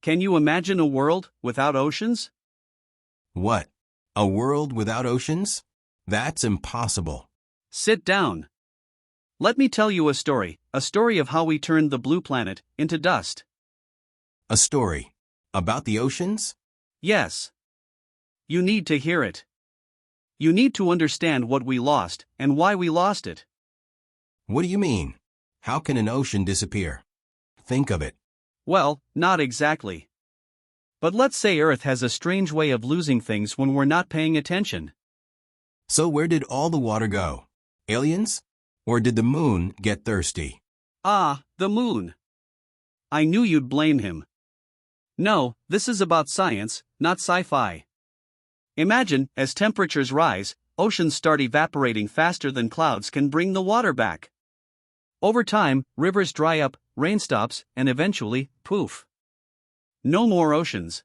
Can you imagine a world without oceans? What? A world without oceans? That's impossible. Sit down. Let me tell you a story of how we turned the blue planet into dust. A story. About the oceans? Yes. You need to hear it. You need to understand what we lost and why we lost it. What do you mean? How can an ocean disappear? Think of it. Well, not exactly. But let's say Earth has a strange way of losing things when we're not paying attention. So where did all the water go? Aliens? Or did the moon get thirsty? Ah, the moon. I knew you'd blame him. No, this is about science, not sci-fi. Imagine, as temperatures rise, oceans start evaporating faster than clouds can bring the water back. Over time, rivers dry up, rain stops, and eventually, poof. No more oceans.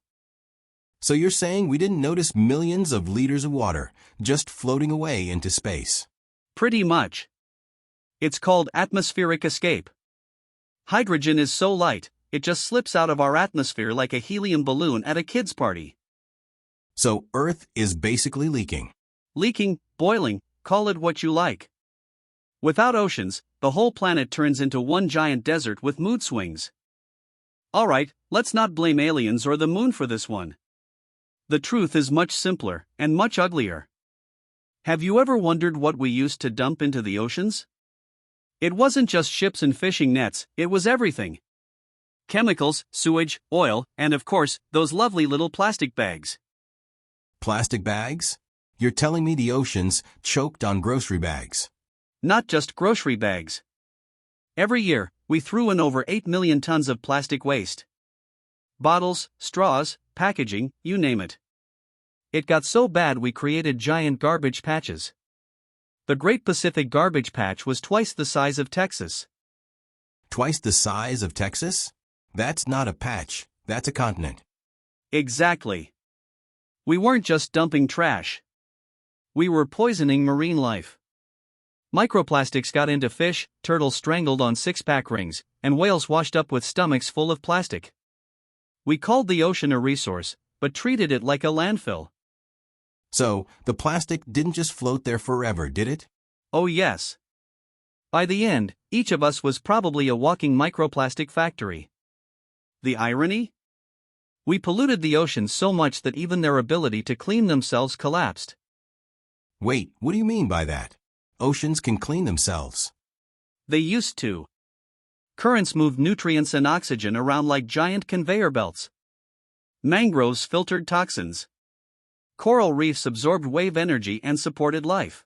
So you're saying we didn't notice millions of liters of water just floating away into space? Pretty much. It's called atmospheric escape. Hydrogen is so light, it just slips out of our atmosphere like a helium balloon at a kid's party. So Earth is basically leaking. Leaking, boiling, call it what you like. Without oceans, the whole planet turns into one giant desert with mood swings. Alright, let's not blame aliens or the moon for this one. The truth is much simpler and much uglier. Have you ever wondered what we used to dump into the oceans? It wasn't just ships and fishing nets, it was everything. Chemicals, sewage, oil, and of course, those lovely little plastic bags. Plastic bags? You're telling me the oceans choked on grocery bags? Not just grocery bags. Every year, we threw in over 8 million tons of plastic waste. Bottles, straws, packaging, you name it. It got so bad we created giant garbage patches. The Great Pacific Garbage Patch was twice the size of Texas. Twice the size of Texas? That's not a patch, that's a continent. Exactly. We weren't just dumping trash. We were poisoning marine life. Microplastics got into fish, turtles strangled on six-pack rings, and whales washed up with stomachs full of plastic. We called the ocean a resource, but treated it like a landfill. So, the plastic didn't just float there forever, did it? Oh yes. By the end, each of us was probably a walking microplastic factory. The irony? We polluted the oceans so much that even their ability to clean themselves collapsed. Wait, what do you mean by that? Oceans can clean themselves. They used to. Currents moved nutrients and oxygen around like giant conveyor belts. Mangroves filtered toxins. Coral reefs absorbed wave energy and supported life.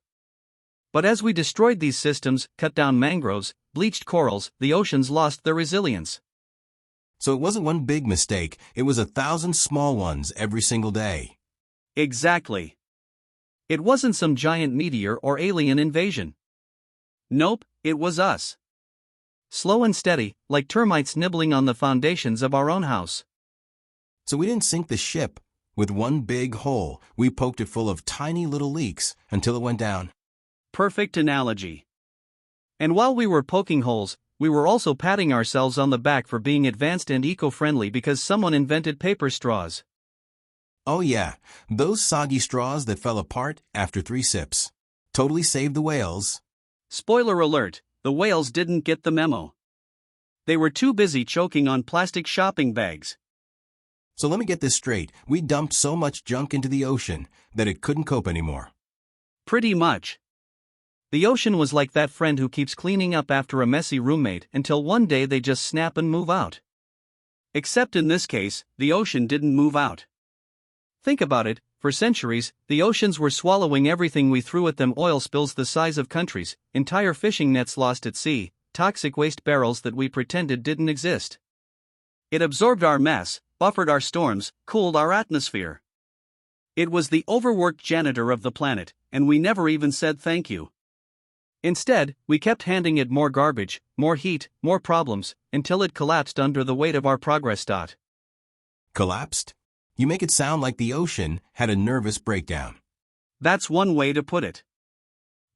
But as we destroyed these systems, cut down mangroves, bleached corals, the oceans lost their resilience. So it wasn't one big mistake, it was 1,000 small ones every single day. Exactly. It wasn't some giant meteor or alien invasion. Nope, it was us. Slow and steady, like termites nibbling on the foundations of our own house. So we didn't sink the ship with one big hole, we poked it full of tiny little leaks until it went down. Perfect analogy. And while we were poking holes, we were also patting ourselves on the back for being advanced and eco-friendly because someone invented paper straws. Oh yeah, those soggy straws that fell apart after 3 sips. Totally saved the whales. Spoiler alert, the whales didn't get the memo. They were too busy choking on plastic shopping bags. So let me get this straight, we dumped so much junk into the ocean that it couldn't cope anymore. Pretty much. The ocean was like that friend who keeps cleaning up after a messy roommate until one day they just snap and move out. Except in this case, the ocean didn't move out. Think about it, for centuries, the oceans were swallowing everything we threw at them: oil spills the size of countries, entire fishing nets lost at sea, toxic waste barrels that we pretended didn't exist. It absorbed our mess, buffered our storms, cooled our atmosphere. It was the overworked janitor of the planet, and we never even said thank you. Instead, we kept handing it more garbage, more heat, more problems, until it collapsed under the weight of our progress. Collapsed? You make it sound like the ocean had a nervous breakdown. That's one way to put it.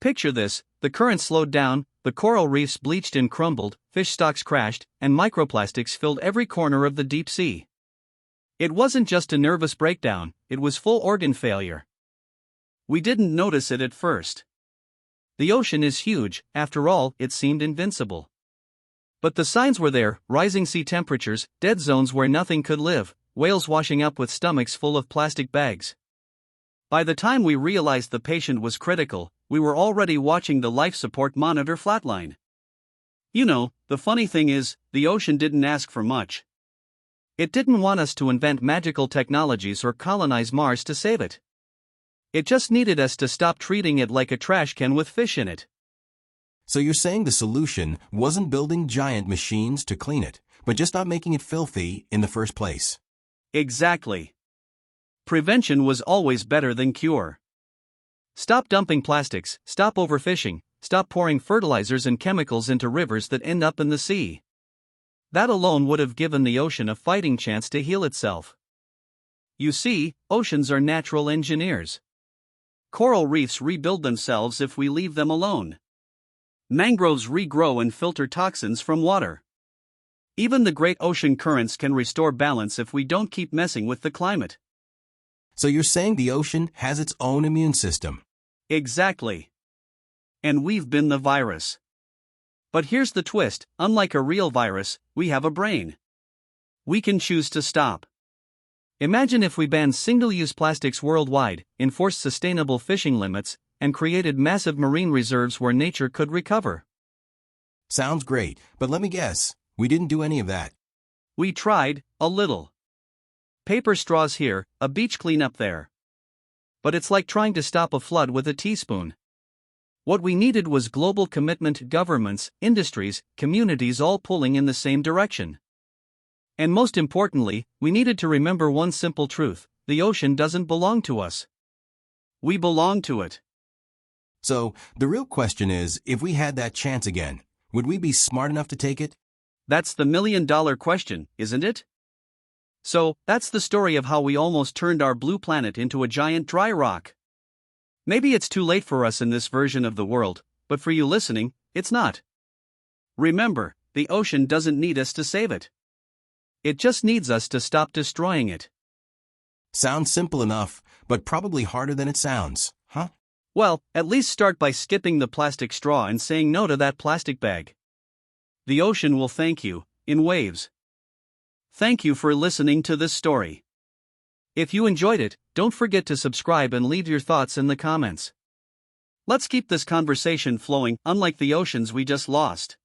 Picture this: the current slowed down, the coral reefs bleached and crumbled, fish stocks crashed, and microplastics filled every corner of the deep sea. It wasn't just a nervous breakdown, it was full organ failure. We didn't notice it at first. The ocean is huge, after all, it seemed invincible. But the signs were there: rising sea temperatures, dead zones where nothing could live, whales washing up with stomachs full of plastic bags. By the time we realized the patient was critical, we were already watching the life support monitor flatline. You know, the funny thing is, the ocean didn't ask for much. It didn't want us to invent magical technologies or colonize Mars to save it. It just needed us to stop treating it like a trash can with fish in it. So you're saying the solution wasn't building giant machines to clean it, but just not making it filthy in the first place. Exactly. Prevention was always better than cure. Stop dumping plastics, stop overfishing, stop pouring fertilizers and chemicals into rivers that end up in the sea. That alone would have given the ocean a fighting chance to heal itself. You see, oceans are natural engineers. Coral reefs rebuild themselves if we leave them alone. Mangroves regrow and filter toxins from water. Even the great ocean currents can restore balance if we don't keep messing with the climate. So you're saying the ocean has its own immune system? Exactly. And we've been the virus. But here's the twist: unlike a real virus, we have a brain. We can choose to stop. Imagine if we banned single-use plastics worldwide, enforced sustainable fishing limits, and created massive marine reserves where nature could recover. Sounds great, but let me guess, we didn't do any of that. We tried, a little. Paper straws here, a beach cleanup there. But it's like trying to stop a flood with a teaspoon. What we needed was global commitment: governments, industries, communities all pulling in the same direction. And most importantly, we needed to remember one simple truth: the ocean doesn't belong to us. We belong to it. So, the real question is, if we had that chance again, would we be smart enough to take it? That's the million-dollar question, isn't it? So, that's the story of how we almost turned our blue planet into a giant dry rock. Maybe it's too late for us in this version of the world, but for you listening, it's not. Remember, the ocean doesn't need us to save it. It just needs us to stop destroying it. Sounds simple enough, but probably harder than it sounds, huh? Well, at least start by skipping the plastic straw and saying no to that plastic bag. The ocean will thank you, in waves. Thank you for listening to this story. If you enjoyed it, don't forget to subscribe and leave your thoughts in the comments. Let's keep this conversation flowing, unlike the oceans we just lost.